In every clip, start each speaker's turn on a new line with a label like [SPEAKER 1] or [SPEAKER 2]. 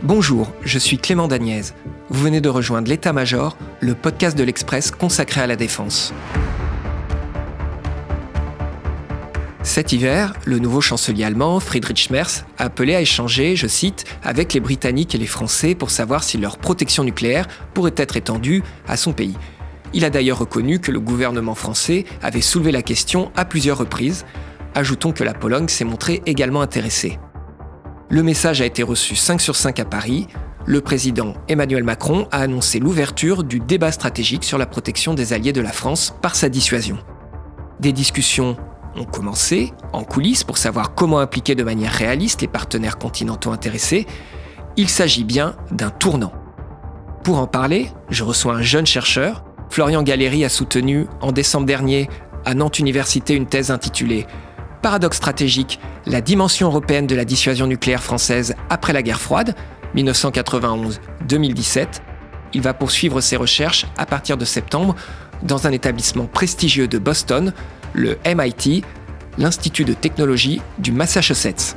[SPEAKER 1] Bonjour, je suis Clément Dagnès. Vous venez de rejoindre l'État-Major, le podcast de l'Express consacré à la défense. Cet hiver, le nouveau chancelier allemand, Friedrich Merz, a appelé à échanger, je cite, avec les Britanniques et les Français pour savoir si leur protection nucléaire pourrait être étendue à son pays. Il a d'ailleurs reconnu que le gouvernement français avait soulevé la question à plusieurs reprises. Ajoutons que la Pologne s'est montrée également intéressée. Le message a été reçu 5 sur 5 à Paris. Le président Emmanuel Macron a annoncé l'ouverture du débat stratégique sur la protection des alliés de la France par sa dissuasion. Des discussions ont commencé en coulisses pour savoir comment impliquer de manière réaliste les partenaires continentaux intéressés. Il s'agit bien d'un tournant. Pour en parler, je reçois un jeune chercheur. Florian Galléry a soutenu en décembre dernier à Nantes Université une thèse intitulée « Paradoxe stratégique, la dimension européenne de la dissuasion nucléaire française après la guerre froide » 1991-2017. Il va poursuivre ses recherches à partir de septembre dans un établissement prestigieux de Boston, le MIT, l'Institut de technologie du Massachusetts.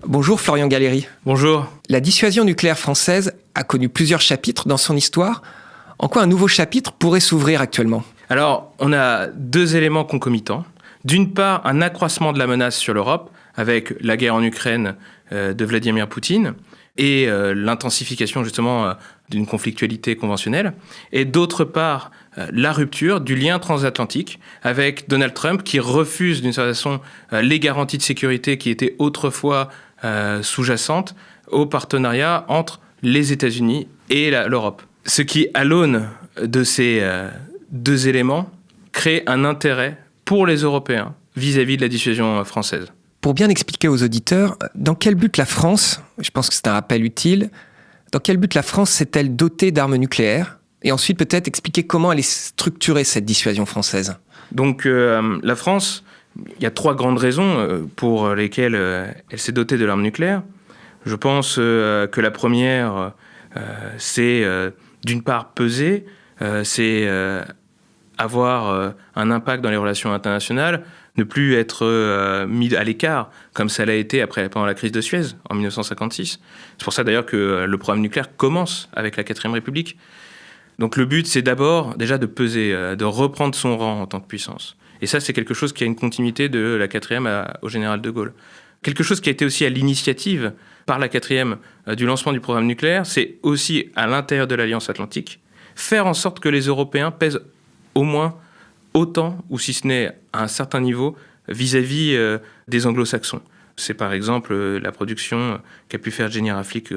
[SPEAKER 1] Bonjour Florian Galléry.
[SPEAKER 2] Bonjour.
[SPEAKER 1] La dissuasion nucléaire française a connu plusieurs chapitres dans son histoire. En quoi un nouveau chapitre pourrait s'ouvrir actuellement ?
[SPEAKER 2] Alors, on a deux éléments concomitants. D'une part, un accroissement de la menace sur l'Europe avec la guerre en Ukraine de Vladimir Poutine et l'intensification justement d'une conflictualité conventionnelle. Et d'autre part, la rupture du lien transatlantique avec Donald Trump qui refuse d'une certaine façon les garanties de sécurité qui étaient autrefois sous-jacentes au partenariat entre les États-Unis et l'Europe. Ce qui, à l'aune de ces deux éléments, crée un intérêt pour les Européens vis-à-vis de la dissuasion française.
[SPEAKER 1] Pour bien expliquer aux auditeurs, dans quel but la France, je pense que c'est un rappel utile, dans quel but la France s'est-elle dotée d'armes nucléaires ? Et ensuite peut-être expliquer comment elle est structurée cette dissuasion française.
[SPEAKER 2] Donc la France, il y a trois grandes raisons pour lesquelles elle s'est dotée de l'arme nucléaire. Je pense que la première, c'est d'une part peser, c'est avoir un impact dans les relations internationales, ne plus être mis à l'écart, comme ça l'a été pendant la crise de Suez, en 1956. C'est pour ça d'ailleurs que le programme nucléaire commence avec la 4e République. Donc le but, c'est d'abord déjà de peser, de reprendre son rang en tant que puissance. Et ça, c'est quelque chose qui a une continuité de la 4e au général de Gaulle. Quelque chose qui a été aussi à l'initiative par la 4e du lancement du programme nucléaire, c'est aussi à l'intérieur de l'Alliance Atlantique, faire en sorte que les Européens pèsent au moins autant, ou si ce n'est à un certain niveau, vis-à-vis des anglo-saxons. C'est par exemple la production qu'a pu faire Jenny Raflick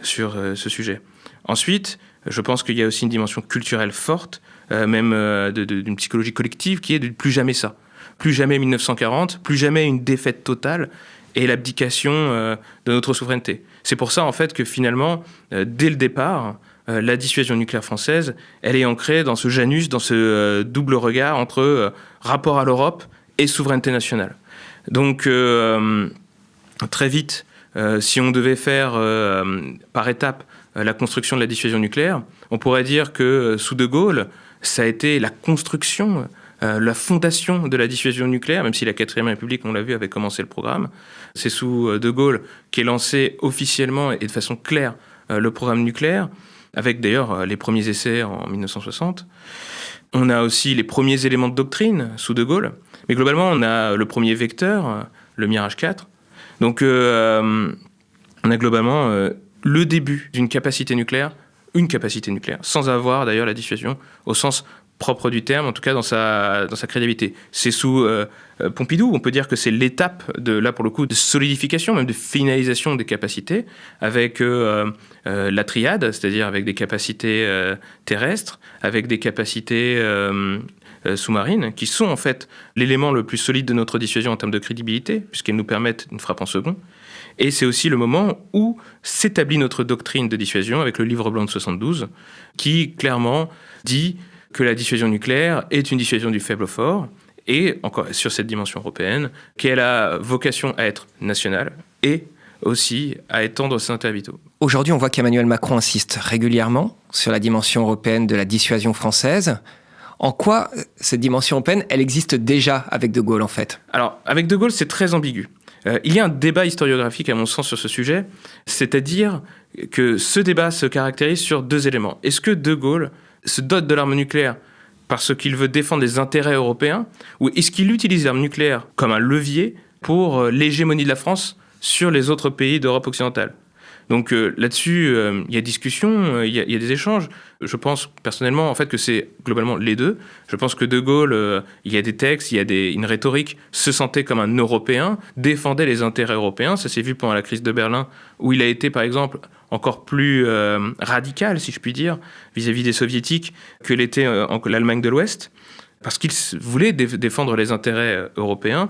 [SPEAKER 2] sur ce sujet. Ensuite, je pense qu'il y a aussi une dimension culturelle forte, même d'une psychologie collective, qui est de plus jamais ça. Plus jamais 1940, plus jamais une défaite totale et l'abdication de notre souveraineté. C'est pour ça, en fait, que finalement, dès le départ, la dissuasion nucléaire française, elle est ancrée dans ce janus, dans ce double regard entre rapport à l'Europe et souveraineté nationale. Donc, très vite, si on devait faire par étapes la construction de la dissuasion nucléaire, on pourrait dire que sous De Gaulle, ça a été la construction, la fondation de la dissuasion nucléaire, même si la 4e République, on l'a vu, avait commencé le programme. C'est sous De Gaulle qu'est lancé officiellement et de façon claire le programme nucléaire, avec d'ailleurs les premiers essais en 1960. On a aussi les premiers éléments de doctrine sous De Gaulle, mais globalement, on a le premier vecteur, le Mirage 4. Donc, on a globalement le début d'une capacité nucléaire, sans avoir d'ailleurs la dissuasion au sens propre du terme, en tout cas dans sa crédibilité. C'est sous Pompidou, on peut dire que c'est l'étape là pour le coup de solidification, même de finalisation des capacités, avec la triade, c'est-à-dire avec des capacités terrestres, avec des capacités sous-marines, qui sont en fait l'élément le plus solide de notre dissuasion en termes de crédibilité, puisqu'elles nous permettent une frappe en second. Et c'est aussi le moment où s'établit notre doctrine de dissuasion avec le livre blanc de 72, qui clairement dit que la dissuasion nucléaire est une dissuasion du faible au fort, et encore sur cette dimension européenne, qu'elle a vocation à être nationale et aussi à étendre ses intérêts vitaux.
[SPEAKER 1] Aujourd'hui, on voit qu'Emmanuel Macron insiste régulièrement sur la dimension européenne de la dissuasion française. En quoi cette dimension européenne, elle existe déjà avec De Gaulle en fait?
[SPEAKER 2] Alors, avec De Gaulle, c'est très ambigu. Il y a un débat historiographique, à mon sens, sur ce sujet, c'est-à-dire que ce débat se caractérise sur deux éléments. Est-ce que De Gaulle se dote de l'arme nucléaire parce qu'il veut défendre les intérêts européens, ou est-ce qu'il utilise l'arme nucléaire comme un levier pour l'hégémonie de la France sur les autres pays d'Europe occidentale? Donc là-dessus, il y a discussion, il y a des échanges. Je pense personnellement en fait que c'est globalement les deux. Je pense que De Gaulle, il y a des textes, il y a une rhétorique, se sentait comme un Européen, défendait les intérêts européens. Ça s'est vu pendant la crise de Berlin, où il a été par exemple encore plus radical, si je puis dire, vis-à-vis des soviétiques que l'était l'Allemagne de l'Ouest, parce qu'il voulait défendre les intérêts européens.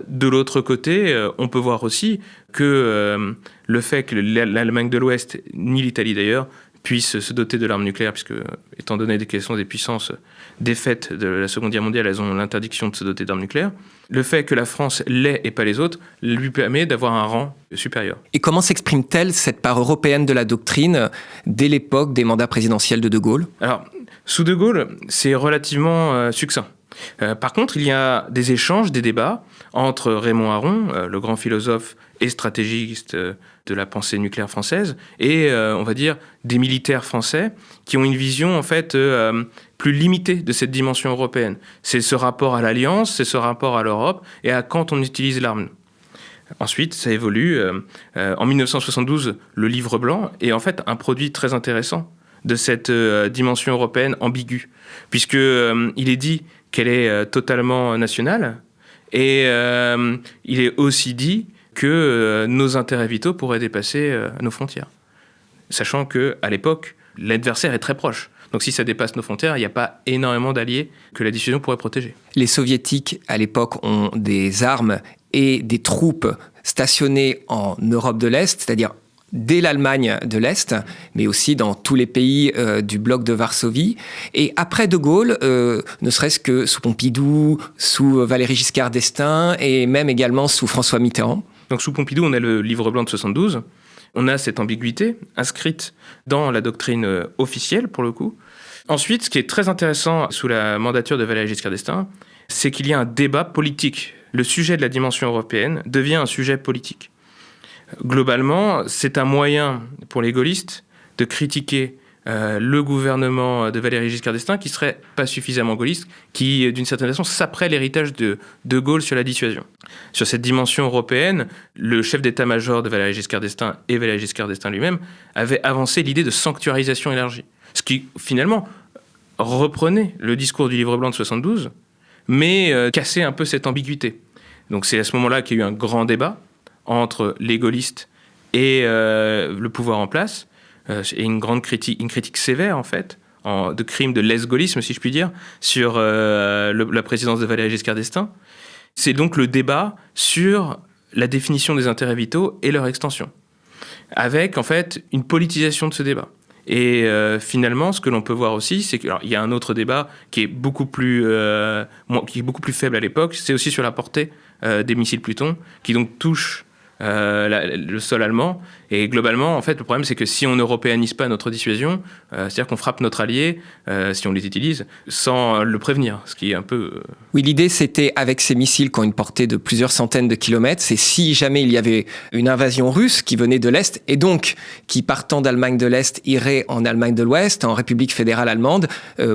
[SPEAKER 2] De l'autre côté, on peut voir aussi que le fait que l'Allemagne de l'Ouest, ni l'Italie d'ailleurs, puissent se doter de l'arme nucléaire, puisque, étant donné des questions des puissances défaites de la Seconde Guerre mondiale, elles ont l'interdiction de se doter d'armes nucléaires. Le fait que la France l'ait et pas les autres lui permet d'avoir un rang supérieur.
[SPEAKER 1] Et comment s'exprime-t-elle cette part européenne de la doctrine dès l'époque des mandats présidentiels de De Gaulle?
[SPEAKER 2] Alors, sous De Gaulle, c'est relativement succinct. Par contre, il y a des échanges, des débats entre Raymond Aron, le grand philosophe et stratégiste de la pensée nucléaire française, et on va dire des militaires français qui ont une vision en fait plus limitée de cette dimension européenne. C'est ce rapport à l'alliance, c'est ce rapport à l'Europe et à quand on utilise l'arme. Ensuite, ça évolue. En 1972, le livre blanc est en fait un produit très intéressant de cette dimension européenne ambiguë, puisque il est dit qu'elle est totalement nationale, et il est aussi dit que nos intérêts vitaux pourraient dépasser nos frontières. Sachant qu'à l'époque, l'adversaire est très proche. Donc si ça dépasse nos frontières, il n'y a pas énormément d'alliés que la dissuasion pourrait protéger.
[SPEAKER 1] Les soviétiques, à l'époque, ont des armes et des troupes stationnées en Europe de l'Est, c'est-à-dire dès l'Allemagne de l'Est, mais aussi dans tous les pays du bloc de Varsovie. Et après De Gaulle, ne serait-ce que sous Pompidou, sous Valéry Giscard d'Estaing et même également sous François Mitterrand.
[SPEAKER 2] Donc sous Pompidou, on a le livre blanc de 72. On a cette ambiguïté inscrite dans la doctrine officielle, pour le coup. Ensuite, ce qui est très intéressant sous la mandature de Valéry Giscard d'Estaing, c'est qu'il y a un débat politique. Le sujet de la dimension européenne devient un sujet politique. Globalement, c'est un moyen pour les gaullistes de critiquer le gouvernement de Valéry Giscard d'Estaing qui serait pas suffisamment gaulliste, qui d'une certaine façon saperait l'héritage de Gaulle sur la dissuasion. Sur cette dimension européenne, le chef d'état-major de Valéry Giscard d'Estaing et Valéry Giscard d'Estaing lui-même avaient avancé l'idée de sanctuarisation élargie, ce qui finalement reprenait le discours du livre blanc de 72, mais cassait un peu cette ambiguïté. Donc c'est à ce moment-là qu'il y a eu un grand débat entre les gaullistes et le pouvoir en place, et une critique sévère en fait, de crimes de lèse-gaullisme si je puis dire, sur la présidence de Valéry Giscard d'Estaing. C'est donc le débat sur la définition des intérêts vitaux et leur extension, avec en fait une politisation de ce débat. Et finalement, ce que l'on peut voir aussi, c'est qu'il y a un autre débat qui est beaucoup plus faible à l'époque, c'est aussi sur la portée des missiles Pluton, qui donc touche le sol allemand. Et globalement, en fait, le problème, c'est que si on n'européanise pas notre dissuasion, c'est-à-dire qu'on frappe notre allié, si on les utilise, sans le prévenir, ce qui est un peu...
[SPEAKER 1] Oui, l'idée, c'était, avec ces missiles qui ont une portée de plusieurs centaines de kilomètres, c'est si jamais il y avait une invasion russe qui venait de l'Est, et donc qui, partant d'Allemagne de l'Est, irait en Allemagne de l'Ouest, en République fédérale allemande,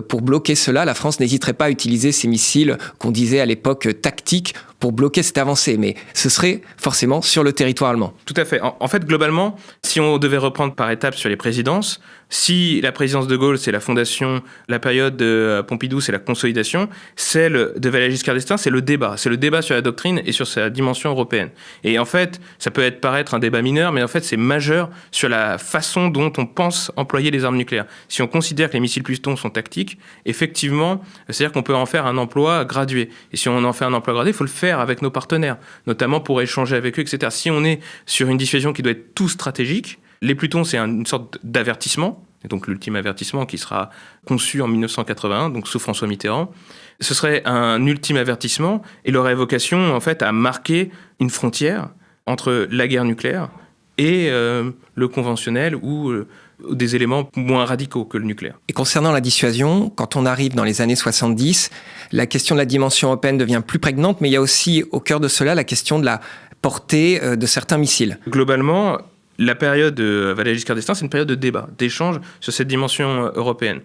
[SPEAKER 1] pour bloquer cela, la France n'hésiterait pas à utiliser ces missiles qu'on disait à l'époque tactiques pour bloquer cette avancée, mais ce serait forcément sur le territoire allemand.
[SPEAKER 2] Tout à fait. En fait, globalement, si on devait reprendre par étapes sur les présidences, si la présidence de Gaulle, c'est la fondation, la période de Pompidou, c'est la consolidation, celle de Valéry Giscard d'Estaing, c'est le débat. C'est le débat sur la doctrine et sur sa dimension européenne. Et en fait, ça peut paraître un débat mineur, mais en fait, c'est majeur sur la façon dont on pense employer les armes nucléaires. Si on considère que les missiles Pluton sont tactiques, effectivement, c'est-à-dire qu'on peut en faire un emploi gradué. Et si on en fait un emploi gradué, il faut le faire avec nos partenaires, notamment pour échanger avec eux, etc. Si on est sur une dissuasion qui doit être tout stratégique, les Plutons, c'est une sorte d'avertissement, et donc l'ultime avertissement qui sera conçu en 1981, donc sous François Mitterrand. Ce serait un ultime avertissement et il aurait vocation en fait à marquer une frontière entre la guerre nucléaire et le conventionnel ou des éléments moins radicaux que le nucléaire.
[SPEAKER 1] Et concernant la dissuasion, quand on arrive dans les années 70, la question de la dimension européenne devient plus prégnante, mais il y a aussi au cœur de cela la question de la portée de certains missiles.
[SPEAKER 2] Globalement, la période de Valéry Giscard d'Estaing, c'est une période de débat, d'échange sur cette dimension européenne.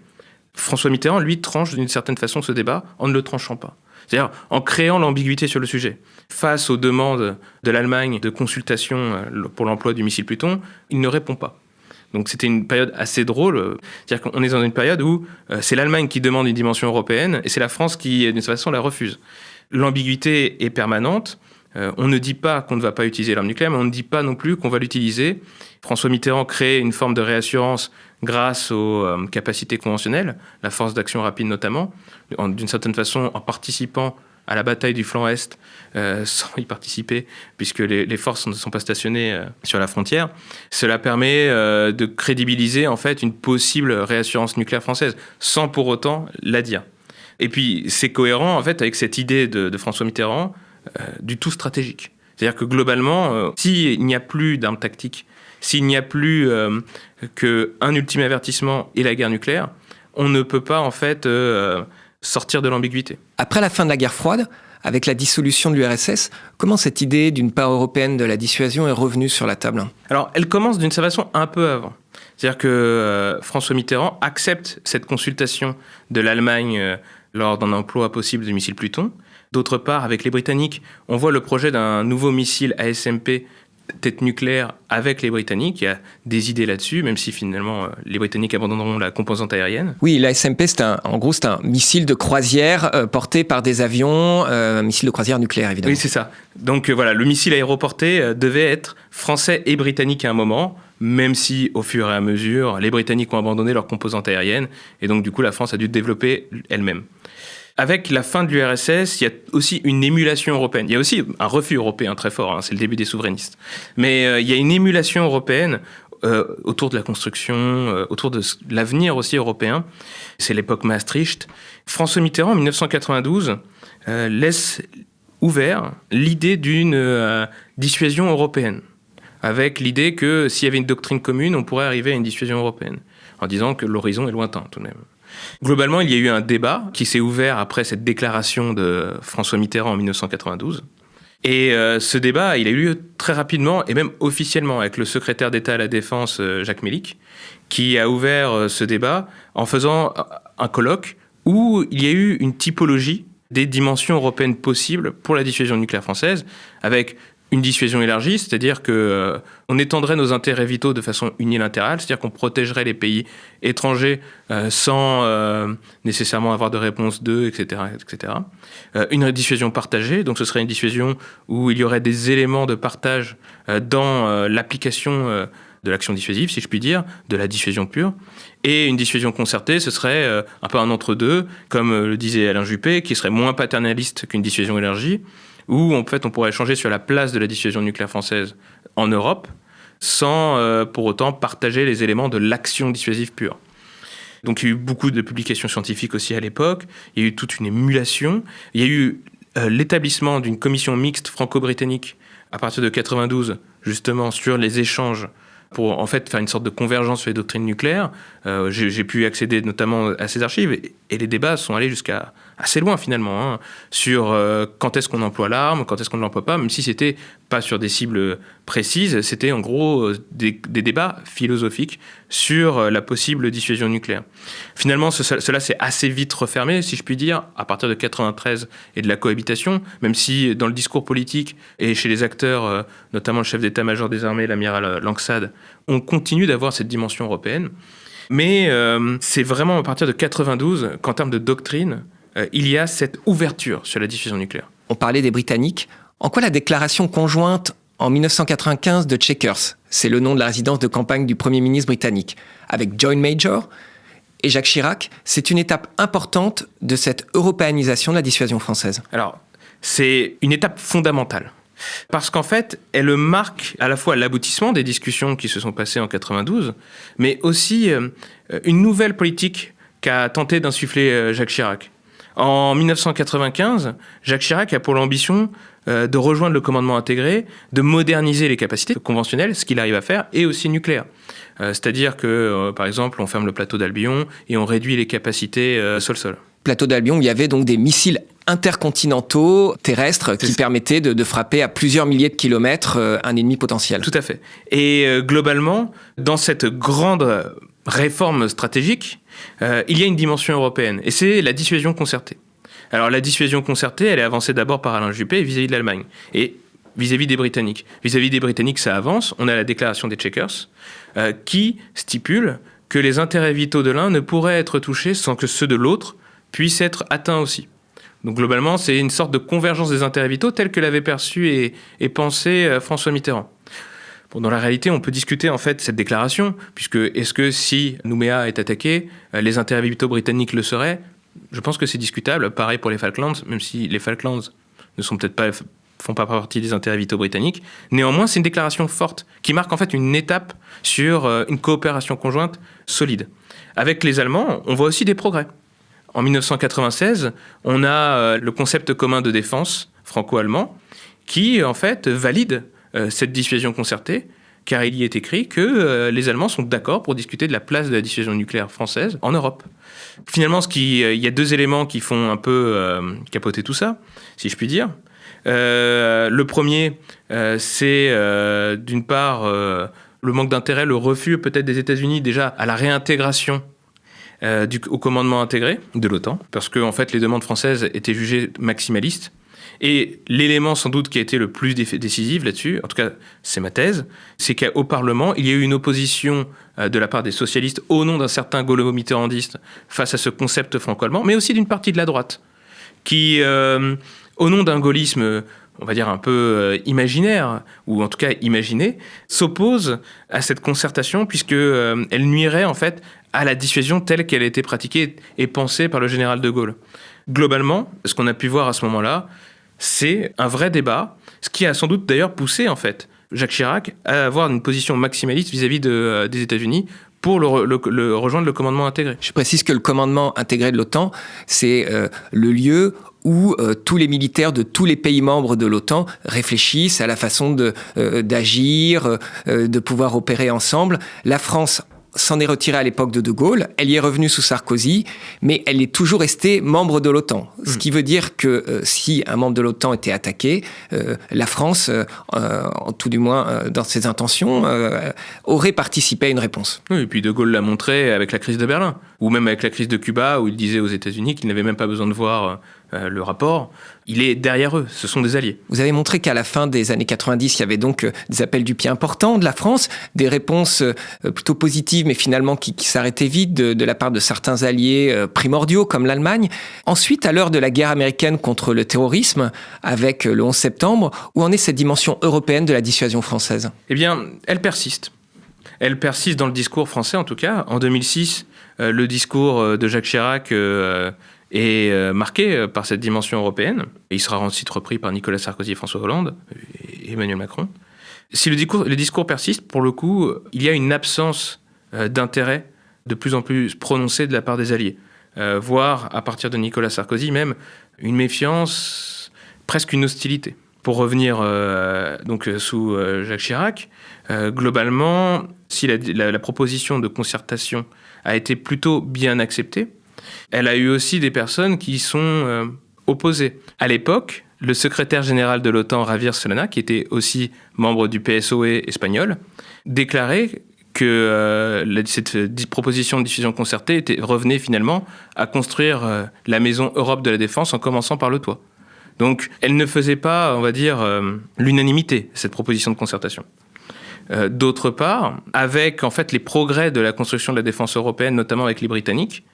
[SPEAKER 2] François Mitterrand, lui, tranche d'une certaine façon ce débat en ne le tranchant pas. C'est-à-dire en créant l'ambiguïté sur le sujet. Face aux demandes de l'Allemagne de consultation pour l'emploi du missile Pluton, il ne répond pas. Donc c'était une période assez drôle. C'est-à-dire qu'on est dans une période où c'est l'Allemagne qui demande une dimension européenne et c'est la France qui, d'une certaine façon, la refuse. L'ambiguïté est permanente. On ne dit pas qu'on ne va pas utiliser l'arme nucléaire, mais on ne dit pas non plus qu'on va l'utiliser. François Mitterrand crée une forme de réassurance grâce aux capacités conventionnelles, la force d'action rapide notamment, d'une certaine façon en participant à la bataille du flanc Est, sans y participer, puisque les forces ne sont pas stationnées sur la frontière. Cela permet de crédibiliser en fait une possible réassurance nucléaire française, sans pour autant la dire. Et puis c'est cohérent en fait avec cette idée de François Mitterrand du tout stratégique. C'est-à-dire que globalement, s'il n'y a plus d'armes tactiques, s'il n'y a plus qu'un ultime avertissement et la guerre nucléaire, on ne peut pas en fait sortir de l'ambiguïté.
[SPEAKER 1] Après la fin de la guerre froide, avec la dissolution de l'URSS, comment cette idée d'une part européenne de la dissuasion est revenue sur la table ?
[SPEAKER 2] Alors, elle commence d'une certaine façon un peu avant. C'est-à-dire que François Mitterrand accepte cette consultation de l'Allemagne lors d'un emploi possible du missile Pluton. D'autre part, avec les Britanniques, on voit le projet d'un nouveau missile ASMP tête nucléaire avec les Britanniques. Il y a des idées là-dessus, même si finalement les Britanniques abandonneront la composante aérienne.
[SPEAKER 1] Oui, l'ASMP, c'est un missile de croisière porté par des avions, un missile de croisière nucléaire, évidemment.
[SPEAKER 2] Oui, c'est ça. Donc voilà, le missile aéroporté devait être français et britannique à un moment, même si au fur et à mesure, les Britanniques ont abandonné leur composante aérienne, et donc du coup la France a dû développer elle-même. Avec la fin de l'URSS, il y a aussi une émulation européenne. Il y a aussi un refus européen très fort, c'est le début des souverainistes. Mais il y a une émulation européenne autour de la construction, autour de l'avenir aussi européen. C'est l'époque Maastricht. François Mitterrand, en 1992, laisse ouvert l'idée d'une dissuasion européenne, avec l'idée que s'il y avait une doctrine commune, on pourrait arriver à une dissuasion européenne, en disant que l'horizon est lointain tout de même. Globalement, il y a eu un débat qui s'est ouvert après cette déclaration de François Mitterrand en 1992. Et ce débat, il a eu lieu très rapidement et même officiellement avec le secrétaire d'État à la Défense, Jacques Mélic, qui a ouvert ce débat en faisant un colloque où il y a eu une typologie des dimensions européennes possibles pour la dissuasion nucléaire française, avec une dissuasion élargie, c'est-à-dire qu'on étendrait nos intérêts vitaux de façon unilatérale, c'est-à-dire qu'on protégerait les pays étrangers sans nécessairement avoir de réponse d'eux, etc., etc. Une dissuasion partagée, donc ce serait une dissuasion où il y aurait des éléments de partage dans l'application de l'action dissuasive, si je puis dire, de la dissuasion pure. Et une dissuasion concertée, ce serait un peu un entre-deux, comme le disait Alain Juppé, qui serait moins paternaliste qu'une dissuasion élargie, où en fait on pourrait échanger sur la place de la dissuasion nucléaire française en Europe, sans pour autant partager les éléments de l'action dissuasive pure. Donc il y a eu beaucoup de publications scientifiques aussi à l'époque, il y a eu toute une émulation, il y a eu l'établissement d'une commission mixte franco-britannique à partir de 1992, justement sur les échanges pour en fait faire une sorte de convergence sur les doctrines nucléaires. J'ai pu accéder notamment à ces archives et les débats sont allés jusqu'à assez loin finalement, sur quand est-ce qu'on emploie l'arme, quand est-ce qu'on ne l'emploie pas, même si c'était pas sur des cibles précises, c'était en gros des débats philosophiques sur la possible dissuasion nucléaire. Finalement, cela s'est assez vite refermé, si je puis dire, à partir de 1993 et de la cohabitation, même si dans le discours politique et chez les acteurs, notamment le chef d'état-major des armées, l'amiral Langsad, on continue d'avoir cette dimension européenne. Mais c'est vraiment à partir de 1992 qu'en termes de doctrine, il y a cette ouverture sur la dissuasion nucléaire.
[SPEAKER 1] On parlait des Britanniques. En quoi la déclaration conjointe en 1995 de Chequers, c'est le nom de la résidence de campagne du Premier ministre britannique, avec John Major et Jacques Chirac, c'est une étape importante de cette européanisation de la dissuasion française?
[SPEAKER 2] Alors, c'est une étape fondamentale. Parce qu'en fait, elle marque à la fois l'aboutissement des discussions qui se sont passées en 92, mais aussi une nouvelle politique qu'a tenté d'insuffler Jacques Chirac. En 1995, Jacques Chirac a pour l'ambition de rejoindre le commandement intégré, de moderniser les capacités conventionnelles, ce qu'il arrive à faire, et aussi nucléaires. C'est-à-dire que, par exemple, on ferme le plateau d'Albion et on réduit les capacités sol-sol.
[SPEAKER 1] Plateau d'Albion, où il y avait donc des missiles intercontinentaux terrestres qui permettaient de frapper à plusieurs milliers de kilomètres un ennemi potentiel.
[SPEAKER 2] Tout à fait. Et globalement, dans cette grande réforme stratégique, il y a une dimension européenne, et c'est la dissuasion concertée. Alors la dissuasion concertée, elle est avancée d'abord par Alain Juppé vis-à-vis de l'Allemagne, et vis-à-vis des Britanniques. Vis-à-vis des Britanniques, ça avance. On a la déclaration des Chequers, qui stipule que les intérêts vitaux de l'un ne pourraient être touchés sans que ceux de l'autre puissent être atteints aussi. Donc globalement, c'est une sorte de convergence des intérêts vitaux telle que l'avait perçue et pensée François Mitterrand. Bon, dans la réalité, on peut discuter en fait cette déclaration, puisque est-ce que si Nouméa est attaqué, les intérêts vitaux britanniques le seraient ? Je pense que c'est discutable. Pareil pour les Falklands, même si les Falklands ne sont peut-être pas, font pas partie des intérêts vitaux britanniques. Néanmoins, c'est une déclaration forte qui marque en fait une étape sur une coopération conjointe solide. Avec les Allemands, on voit aussi des progrès. En 1996, on a le concept commun de défense franco-allemand qui, en fait, valide cette dissuasion concertée, car il y est écrit que les Allemands sont d'accord pour discuter de la place de la dissuasion nucléaire française en Europe. Finalement, il y a deux éléments qui font un peu capoter tout ça, si je puis dire. Le premier, c'est d'une part le manque d'intérêt, le refus peut-être des États-Unis déjà à la réintégration au commandement intégré de l'OTAN, parce que en fait, les demandes françaises étaient jugées maximalistes. Et l'élément sans doute qui a été le plus décisif là-dessus, en tout cas c'est ma thèse, c'est qu'au Parlement, il y a eu une opposition de la part des socialistes au nom d'un certain gaulo-mitterrandiste face à ce concept franco-allemand, mais aussi d'une partie de la droite, qui, au nom d'un gaullisme, on va dire un peu imaginaire, ou en tout cas imaginé, s'oppose à cette concertation puisqu'elle nuirait en fait à la dissuasion telle qu'elle a été pratiquée et pensée par le général de Gaulle. Globalement, ce qu'on a pu voir à ce moment-là, c'est un vrai débat, ce qui a sans doute d'ailleurs poussé en fait Jacques Chirac à avoir une position maximaliste vis-à-vis des États-Unis pour rejoindre le commandement intégré.
[SPEAKER 1] Je précise que le commandement intégré de l'OTAN, c'est le lieu où tous les militaires de tous les pays membres de l'OTAN réfléchissent à la façon d'agir, de pouvoir opérer ensemble. La France s'en est retirée à l'époque de Gaulle, elle y est revenue sous Sarkozy, mais elle est toujours restée membre de l'OTAN. Ce qui veut dire que si un membre de l'OTAN était attaqué, la France, tout du moins dans ses intentions, aurait participé à une réponse.
[SPEAKER 2] Oui, et puis de Gaulle l'a montré avec la crise de Berlin, ou même avec la crise de Cuba, où il disait aux États-Unis qu'il n'avait même pas besoin de voir le rapport. Il est derrière eux, ce sont des alliés.
[SPEAKER 1] Vous avez montré qu'à la fin des années 90, il y avait donc des appels du pied importants de la France, des réponses plutôt positives, mais finalement qui s'arrêtaient vite de la part de certains alliés primordiaux comme l'Allemagne. Ensuite, à l'heure de la guerre américaine contre le terrorisme, avec le 11 septembre, où en est cette dimension européenne de la dissuasion française ?
[SPEAKER 2] Eh bien, elle persiste. Elle persiste dans le discours français, en tout cas. En 2006, le discours de Jacques Chirac est marqué par cette dimension européenne. Et il sera ensuite repris par Nicolas Sarkozy, François Hollande et Emmanuel Macron. Si le discours persiste, pour le coup, il y a une absence d'intérêt de plus en plus prononcée de la part des alliés. Voire, à partir de Nicolas Sarkozy, même une méfiance, presque une hostilité. Pour revenir donc sous Jacques Chirac, globalement, si la proposition de concertation a été plutôt bien acceptée, elle a eu aussi des personnes qui sont opposées. À l'époque, le secrétaire général de l'OTAN, Javier Solana, qui était aussi membre du PSOE espagnol, déclarait que cette proposition de diffusion concertée revenait finalement à construire la maison Europe de la défense en commençant par le toit. Donc, elle ne faisait pas, on va dire, l'unanimité, cette proposition de concertation. D'autre part, avec en fait les progrès de la construction de la défense européenne, notamment avec les Britanniques,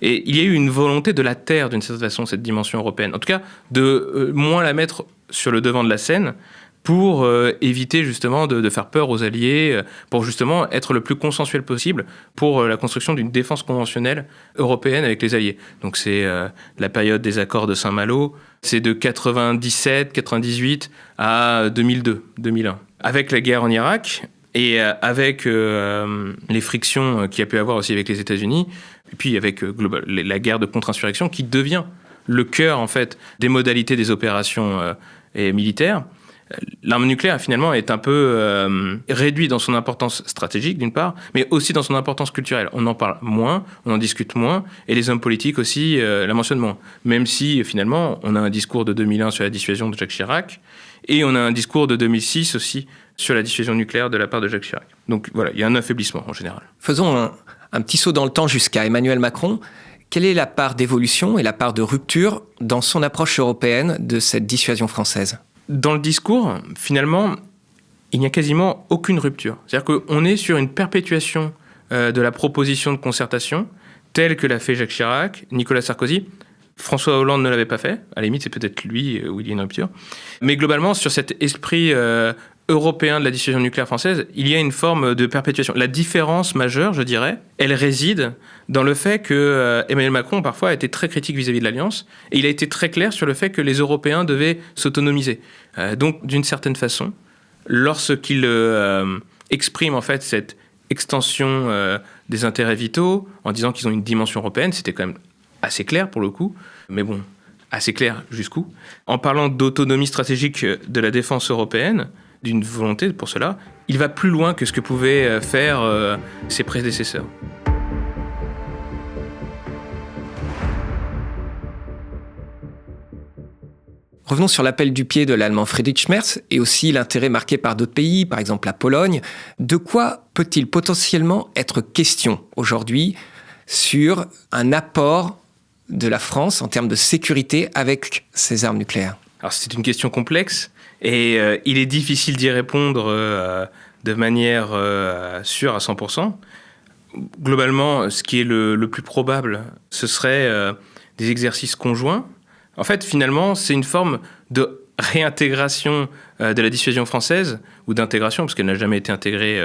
[SPEAKER 2] et il y a eu une volonté de la taire d'une certaine façon, cette dimension européenne. En tout cas, de moins la mettre sur le devant de la scène pour éviter justement de faire peur aux alliés, pour justement être le plus consensuel possible pour la construction d'une défense conventionnelle européenne avec les alliés. Donc c'est la période des accords de Saint-Malo, c'est de 97, 98 à 2002, 2001. Avec la guerre en Irak et avec les frictions qu'il y a pu avoir aussi avec les États-Unis, et puis avec la guerre de contre-insurrection qui devient le cœur en fait des modalités des opérations et militaire, l'arme nucléaire, finalement, est un peu réduite dans son importance stratégique, d'une part, mais aussi dans son importance culturelle. On en parle moins, on en discute moins, et les hommes politiques aussi la mentionnent moins. Même si, finalement, on a un discours de 2001 sur la dissuasion de Jacques Chirac, et on a un discours de 2006 aussi sur la dissuasion nucléaire de la part de Jacques Chirac. Donc voilà, il y a un affaiblissement en général.
[SPEAKER 1] Faisons un petit saut dans le temps jusqu'à Emmanuel Macron. Quelle est la part d'évolution et la part de rupture dans son approche européenne de cette dissuasion française ?
[SPEAKER 2] Dans le discours, finalement, il n'y a quasiment aucune rupture. C'est-à-dire qu'on est sur une perpétuation de la proposition de concertation, telle que l'a fait Jacques Chirac, Nicolas Sarkozy. François Hollande ne l'avait pas fait. À la limite, c'est peut-être lui où il y a une rupture. Mais globalement, sur cet esprit européen de la dissuasion nucléaire française, il y a une forme de perpétuation. La différence majeure, je dirais, elle réside dans le fait que Emmanuel Macron, parfois, a été très critique vis-à-vis de l'Alliance, et il a été très clair sur le fait que les Européens devaient s'autonomiser. Donc, d'une certaine façon, lorsqu'il exprime en fait cette extension des intérêts vitaux, en disant qu'ils ont une dimension européenne, c'était quand même assez clair pour le coup, mais bon, assez clair jusqu'où. En parlant d'autonomie stratégique de la défense européenne, d'une volonté pour cela, il va plus loin que ce que pouvaient faire ses prédécesseurs.
[SPEAKER 1] Revenons sur l'appel du pied de l'allemand Friedrich Merz et aussi l'intérêt marqué par d'autres pays, par exemple la Pologne. De quoi peut-il potentiellement être question aujourd'hui sur un apport de la France en termes de sécurité avec ses armes nucléaires ?
[SPEAKER 2] Alors c'est une question complexe et il est difficile d'y répondre de manière sûre à 100%. Globalement, ce qui est le plus probable, ce serait des exercices conjoints. En fait, finalement, c'est une forme de réintégration de la dissuasion française, ou d'intégration, parce qu'elle n'a jamais été intégrée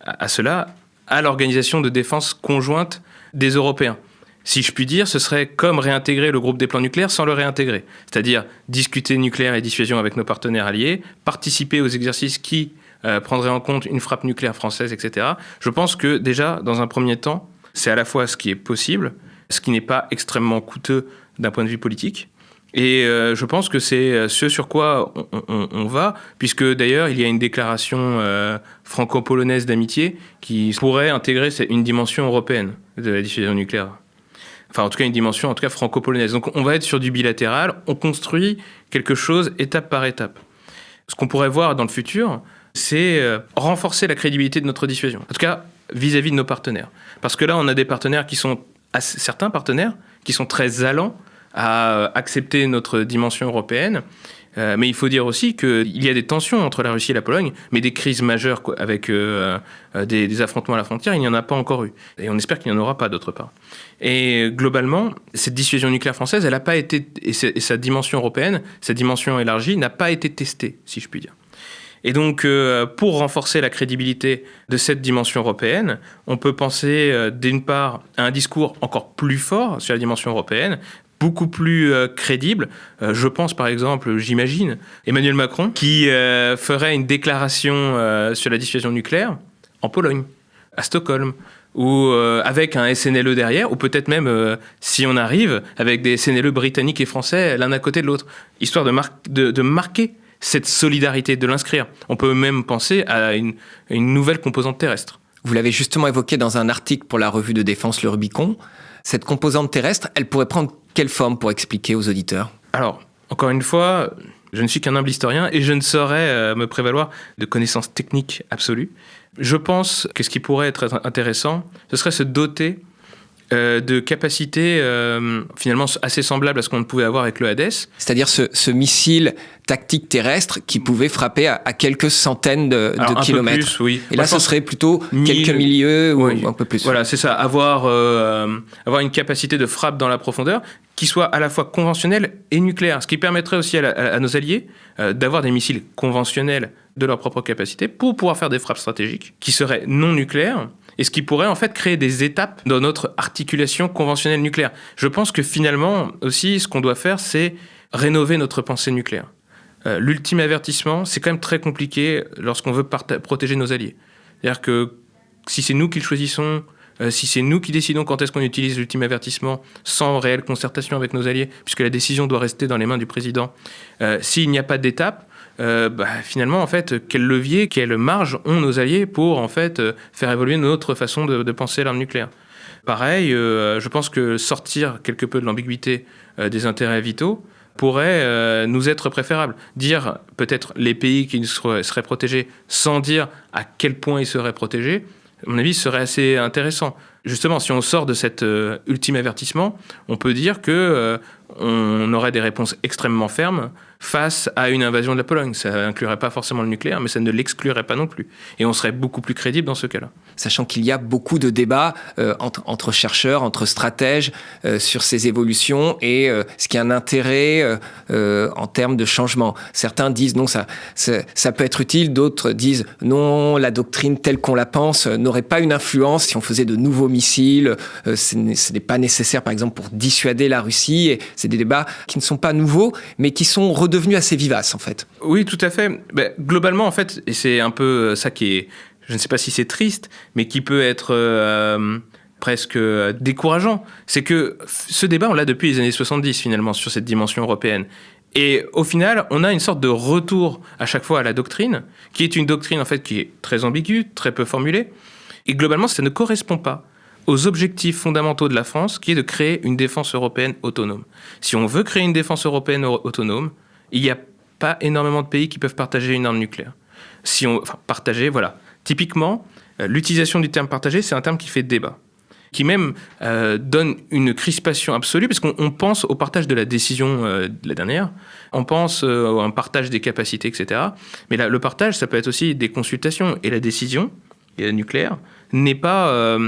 [SPEAKER 2] à cela, à l'organisation de défense conjointe des Européens. Si je puis dire, ce serait comme réintégrer le groupe des plans nucléaires sans le réintégrer. C'est-à-dire discuter nucléaire et dissuasion avec nos partenaires alliés, participer aux exercices qui prendraient en compte une frappe nucléaire française, etc. Je pense que déjà, dans un premier temps, c'est à la fois ce qui est possible, ce qui n'est pas extrêmement coûteux d'un point de vue politique. Et je pense que c'est ce sur quoi on va, puisque d'ailleurs, il y a une déclaration franco-polonaise d'amitié qui pourrait intégrer une dimension européenne de la dissuasion nucléaire. Enfin, en tout cas, une dimension franco-polonaise. Donc, on va être sur du bilatéral. On construit quelque chose étape par étape. Ce qu'on pourrait voir dans le futur, c'est renforcer la crédibilité de notre dissuasion. En tout cas, vis-à-vis de nos partenaires. Parce que là, on a des partenaires certains partenaires qui sont très allants à accepter notre dimension européenne. Mais il faut dire aussi qu'il y a des tensions entre la Russie et la Pologne, mais des crises majeures avec des affrontements à la frontière, il n'y en a pas encore eu. Et on espère qu'il n'y en aura pas d'autre part. Et globalement, cette dissuasion nucléaire française, elle n'a pas été, et sa dimension européenne, sa dimension élargie, n'a pas été testée, si je puis dire. Et donc, pour renforcer la crédibilité de cette dimension européenne, on peut penser d'une part à un discours encore plus fort sur la dimension européenne, beaucoup plus crédible. Je pense par exemple, j'imagine, Emmanuel Macron qui ferait une déclaration sur la dissuasion nucléaire en Pologne, à Stockholm, ou avec un SNLE derrière, ou peut-être même, si on arrive, avec des SNLE britanniques et français l'un à côté de l'autre, histoire de marquer cette solidarité, de l'inscrire. On peut même penser à une nouvelle composante terrestre.
[SPEAKER 1] Vous l'avez justement évoqué dans un article pour la revue de défense Le Rubicon. Cette composante terrestre, elle pourrait prendre quelle forme pour expliquer aux auditeurs ?
[SPEAKER 2] Alors, encore une fois, je ne suis qu'un humble historien et je ne saurais me prévaloir de connaissances techniques absolues. Je pense que ce qui pourrait être intéressant, ce serait se doter de capacités finalement assez semblables à ce qu'on pouvait avoir avec le Hades.
[SPEAKER 1] C'est-à-dire ce missile tactique terrestre qui pouvait frapper à quelques centaines de kilomètres.
[SPEAKER 2] Un peu plus, oui.
[SPEAKER 1] Et là, ce serait plutôt quelques milieux ou un peu plus.
[SPEAKER 2] Voilà, c'est ça. Avoir une capacité de frappe dans la profondeur qui soit à la fois conventionnelle et nucléaire. Ce qui permettrait aussi à nos alliés d'avoir des missiles conventionnels de leur propre capacité pour pouvoir faire des frappes stratégiques qui seraient non nucléaires. Et ce qui pourrait en fait créer des étapes dans notre articulation conventionnelle nucléaire. Je pense que finalement aussi, ce qu'on doit faire, c'est rénover notre pensée nucléaire. L'ultime avertissement, c'est quand même très compliqué lorsqu'on veut protéger nos alliés. C'est-à-dire que si c'est nous qui le choisissons, si c'est nous qui décidons quand est-ce qu'on utilise l'ultime avertissement sans réelle concertation avec nos alliés, puisque la décision doit rester dans les mains du président, s'il n'y a pas d'étape, finalement, en fait, quel levier, quelle marge ont nos alliés pour en fait faire évoluer notre façon de penser l'arme nucléaire. Pareil, je pense que sortir quelque peu de l'ambiguïté des intérêts vitaux pourrait nous être préférable. Dire peut-être les pays qui seraient protégés sans dire à quel point ils seraient protégés, à mon avis, serait assez intéressant. Justement, si on sort de cet ultime avertissement, on peut dire que on aurait des réponses extrêmement fermes face à une invasion de la Pologne. Ça n'inclurait pas forcément le nucléaire, mais ça ne l'exclurait pas non plus. Et on serait beaucoup plus crédible dans ce cas-là.
[SPEAKER 1] Sachant qu'il y a beaucoup de débats entre chercheurs, entre stratèges sur ces évolutions et ce qui a un intérêt en termes de changement. Certains disent non, ça peut être utile, d'autres disent non, la doctrine telle qu'on la pense n'aurait pas une influence si on faisait de nouveaux missiles. Ce n'est pas nécessaire, par exemple, pour dissuader la Russie. Et c'est des débats qui ne sont pas nouveaux, mais qui sont redevenus assez vivaces, en fait.
[SPEAKER 2] Oui, tout à fait. Globalement, en fait, et c'est un peu ça qui est, je ne sais pas si c'est triste, mais qui peut être presque décourageant, c'est que ce débat, on l'a depuis les années 70, finalement, sur cette dimension européenne. Et au final, on a une sorte de retour à chaque fois à la doctrine, qui est une doctrine, en fait, qui est très ambiguë, très peu formulée. Et globalement, ça ne correspond pas aux objectifs fondamentaux de la France, qui est de créer une défense européenne autonome. Si on veut créer une défense européenne autonome, il n'y a pas énormément de pays qui peuvent partager une arme nucléaire. Partager, voilà. Typiquement, l'utilisation du terme partagé, c'est un terme qui fait débat, qui même donne une crispation absolue, parce qu'on pense au partage de la décision de la dernière, on pense à un partage des capacités, etc. Mais là, le partage, ça peut être aussi des consultations. Et la décision, et la nucléaire, n'est pas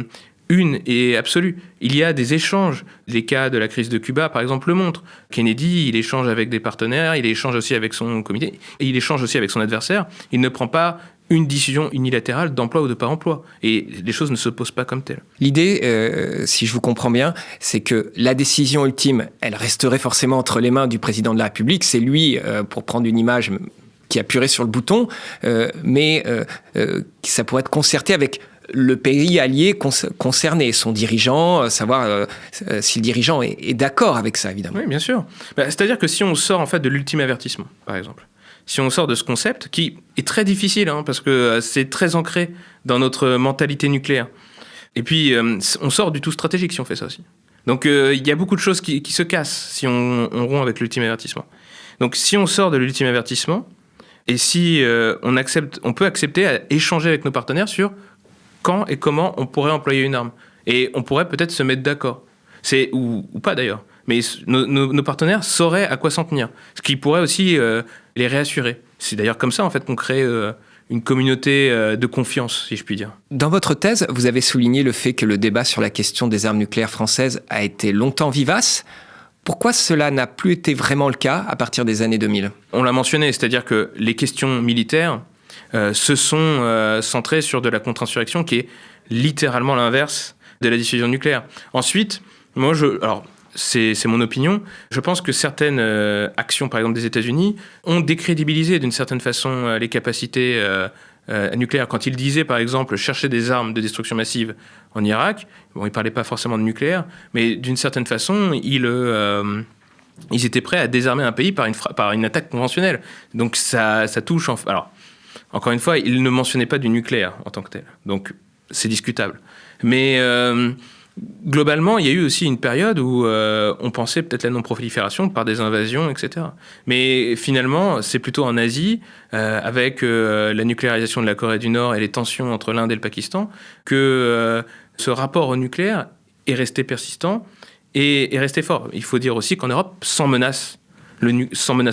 [SPEAKER 2] une et absolue. Il y a des échanges. Les cas de la crise de Cuba, par exemple, le montrent. Kennedy, il échange avec des partenaires, il échange aussi avec son comité, et il échange aussi avec son adversaire. Il ne prend pas une décision unilatérale d'emploi ou de pas emploi. Et les choses ne se posent pas comme telles.
[SPEAKER 1] L'idée, si je vous comprends bien, c'est que la décision ultime, elle resterait forcément entre les mains du président de la République. C'est lui, pour prendre une image, qui appuierait sur le bouton, mais ça pourrait être concerté avec le pays allié concerné, son dirigeant, savoir si le dirigeant est d'accord avec ça, évidemment.
[SPEAKER 2] Oui, bien sûr. C'est-à-dire que si on sort en fait de l'ultime avertissement, par exemple, si on sort de ce concept, qui est très difficile, parce que c'est très ancré dans notre mentalité nucléaire, et puis on sort du tout stratégique si on fait ça aussi. Donc il y a beaucoup de choses qui se cassent si on rompt avec l'ultime avertissement. Donc si on sort de l'ultime avertissement, et si on peut accepter à échanger avec nos partenaires sur quand et comment on pourrait employer une arme. Et on pourrait peut-être se mettre d'accord. Ou pas d'ailleurs. Mais nos partenaires sauraient à quoi s'en tenir. Ce qui pourrait aussi les réassurer. C'est d'ailleurs comme ça en fait, qu'on crée une communauté de confiance, si je puis dire.
[SPEAKER 1] Dans votre thèse, vous avez souligné le fait que le débat sur la question des armes nucléaires françaises a été longtemps vivace. Pourquoi cela n'a plus été vraiment le cas à partir des années 2000 ?
[SPEAKER 2] On l'a mentionné, c'est-à-dire que les questions militaires se sont centrées sur de la contre-insurrection qui est littéralement l'inverse de la dissuasion nucléaire. Ensuite, alors c'est mon opinion, je pense que certaines actions, par exemple des États-Unis, ont décrédibilisé d'une certaine façon les capacités nucléaires. Quand ils disaient, par exemple, chercher des armes de destruction massive en Irak, ils ne parlaient pas forcément de nucléaire, mais d'une certaine façon, ils étaient prêts à désarmer un pays par une attaque conventionnelle. Donc ça touche... Alors, encore une fois, ils ne mentionnaient pas du nucléaire en tant que tel. Donc c'est discutable. Mais globalement, il y a eu aussi une période où on pensait peut-être la non-prolifération par des invasions, etc. Mais finalement, c'est plutôt en Asie, avec la nucléarisation de la Corée du Nord et les tensions entre l'Inde et le Pakistan, que ce rapport au nucléaire est resté persistant et est resté fort. Il faut dire aussi qu'en Europe, sans menace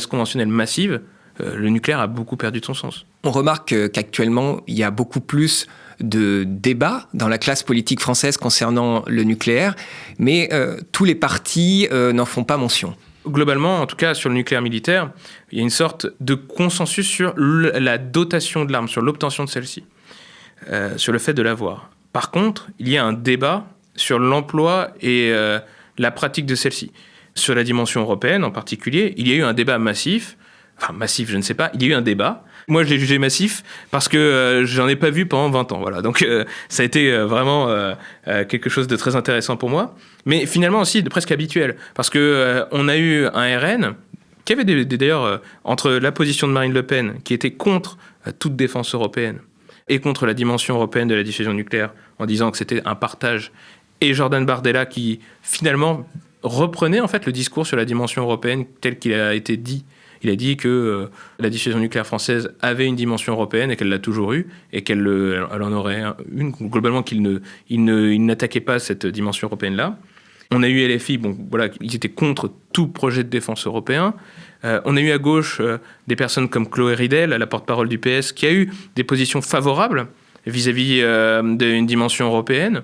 [SPEAKER 2] conventionnelle massive, le nucléaire a beaucoup perdu de son sens.
[SPEAKER 1] On remarque qu'actuellement, il y a beaucoup plus de débats dans la classe politique française concernant le nucléaire, mais tous les partis n'en font pas mention.
[SPEAKER 2] Globalement, en tout cas sur le nucléaire militaire, il y a une sorte de consensus sur la dotation de l'arme, sur l'obtention de celle-ci, sur le fait de l'avoir. Par contre, il y a un débat sur l'emploi et la pratique de celle-ci. Sur la dimension européenne en particulier, il y a eu un débat massif, je ne sais pas, il y a eu un débat Moi, je l'ai jugé massif parce que j'en ai pas vu pendant 20 ans. Voilà. Donc, ça a été vraiment quelque chose de très intéressant pour moi. Mais finalement aussi de presque habituel. Parce qu'on a eu un RN qui avait d'ailleurs, entre la position de Marine Le Pen, qui était contre toute défense européenne, et contre la dimension européenne de la dissuasion nucléaire, en disant que c'était un partage, et Jordan Bardella qui, finalement, reprenait en fait le discours sur la dimension européenne tel qu'il a été dit. Il a dit que la dissuasion nucléaire française avait une dimension européenne et qu'elle l'a toujours eue et qu'elle en aurait une. Globalement, il n'attaquait pas cette dimension européenne-là. On a eu LFI, ils étaient contre tout projet de défense européen. On a eu à gauche des personnes comme Chloé Ridel, la porte-parole du PS, qui a eu des positions favorables vis-à-vis d'une dimension européenne.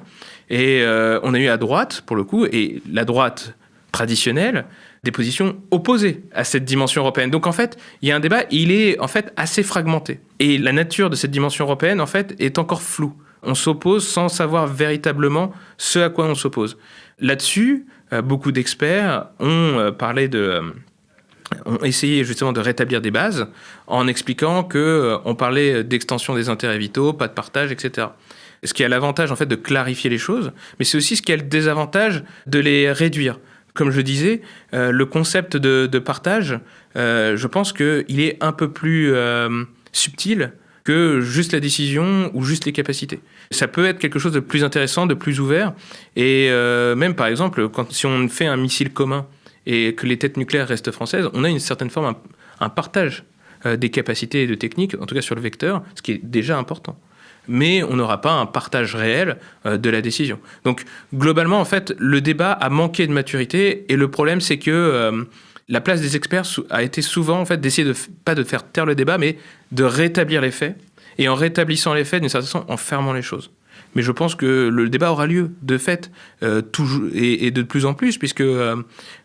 [SPEAKER 2] Et on a eu à droite, pour le coup, et la droite traditionnelle, des positions opposées à cette dimension européenne. Donc en fait, il y a un débat, il est en fait assez fragmenté. Et la nature de cette dimension européenne, en fait, est encore floue. On s'oppose sans savoir véritablement ce à quoi on s'oppose. Là-dessus, beaucoup d'experts ont essayé justement de rétablir des bases en expliquant qu'on parlait d'extension des intérêts vitaux, pas de partage, etc. Ce qui a l'avantage en fait de clarifier les choses, mais c'est aussi ce qui a le désavantage de les réduire. Comme je disais, le concept de partage, je pense qu'il est un peu plus subtil que juste la décision ou juste les capacités. Ça peut être quelque chose de plus intéressant, de plus ouvert. Et même, par exemple, si on fait un missile commun et que les têtes nucléaires restent françaises, on a une certaine forme, un partage des capacités et de techniques, en tout cas sur le vecteur, ce qui est déjà important. Mais on n'aura pas un partage réel de la décision. Donc, globalement, en fait, le débat a manqué de maturité. Et le problème, c'est que la place des experts a été souvent, en fait, d'essayer pas de faire taire le débat, mais de rétablir les faits. Et en rétablissant les faits, d'une certaine façon, en fermant les choses. Mais je pense que le débat aura lieu, de fait, toujours, et de plus en plus, puisque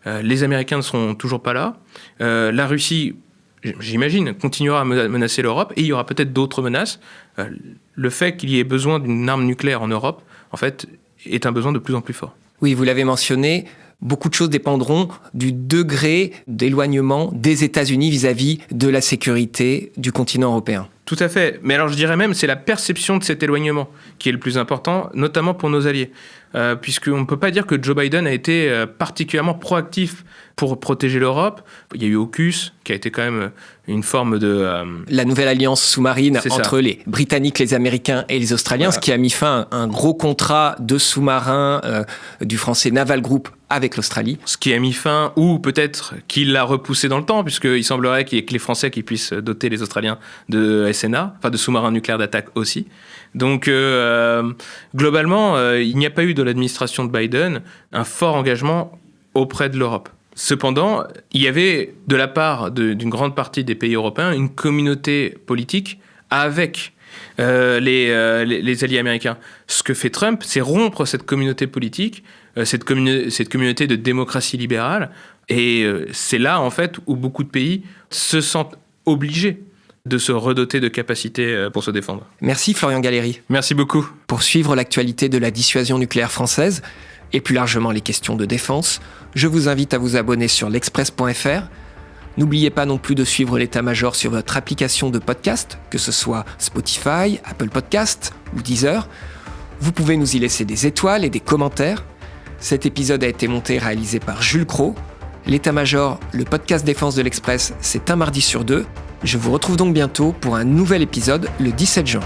[SPEAKER 2] les Américains ne seront toujours pas là. La Russie, j'imagine, continuera à menacer l'Europe, et il y aura peut-être d'autres menaces. Le fait qu'il y ait besoin d'une arme nucléaire en Europe, en fait, est un besoin de plus en plus fort.
[SPEAKER 1] Oui, vous l'avez mentionné, beaucoup de choses dépendront du degré d'éloignement des États-Unis vis-à-vis de la sécurité du continent européen.
[SPEAKER 2] Tout à fait. Mais alors je dirais même, c'est la perception de cet éloignement qui est le plus important, notamment pour nos alliés. Puisqu'on ne peut pas dire que Joe Biden a été particulièrement proactif pour protéger l'Europe. Il y a eu AUKUS, qui a été quand même une forme de...
[SPEAKER 1] La nouvelle alliance sous-marine entre les Britanniques, les Américains et les Australiens, ce qui a mis fin à un gros contrat de sous-marins du français Naval Group avec l'Australie.
[SPEAKER 2] Ce qui a mis fin, ou peut-être qu'il l'a repoussé dans le temps, puisqu'il semblerait qu'il y ait que les Français qui puissent doter les Australiens de SNA, enfin de sous-marins nucléaires d'attaque aussi. Donc, globalement, il n'y a pas eu de l'administration de Biden un fort engagement auprès de l'Europe. Cependant, il y avait, de la part d'une grande partie des pays européens, une communauté politique avec les alliés américains. Ce que fait Trump, c'est rompre cette communauté politique, cette communauté de démocratie libérale. Et c'est là, en fait, où beaucoup de pays se sentent obligés de se redoter de capacités pour se défendre.
[SPEAKER 1] Merci Florian Galleri.
[SPEAKER 2] Merci beaucoup.
[SPEAKER 1] Pour suivre l'actualité de la dissuasion nucléaire française, et plus largement les questions de défense, je vous invite à vous abonner sur l'express.fr. N'oubliez pas non plus de suivre l'état-major sur votre application de podcast, que ce soit Spotify, Apple Podcast ou Deezer. Vous pouvez nous y laisser des étoiles et des commentaires. Cet épisode a été monté et réalisé par Jules Cros. L'état-major, le podcast défense de l'Express, c'est un mardi sur 2. Je vous retrouve donc bientôt pour un nouvel épisode le 17 juin.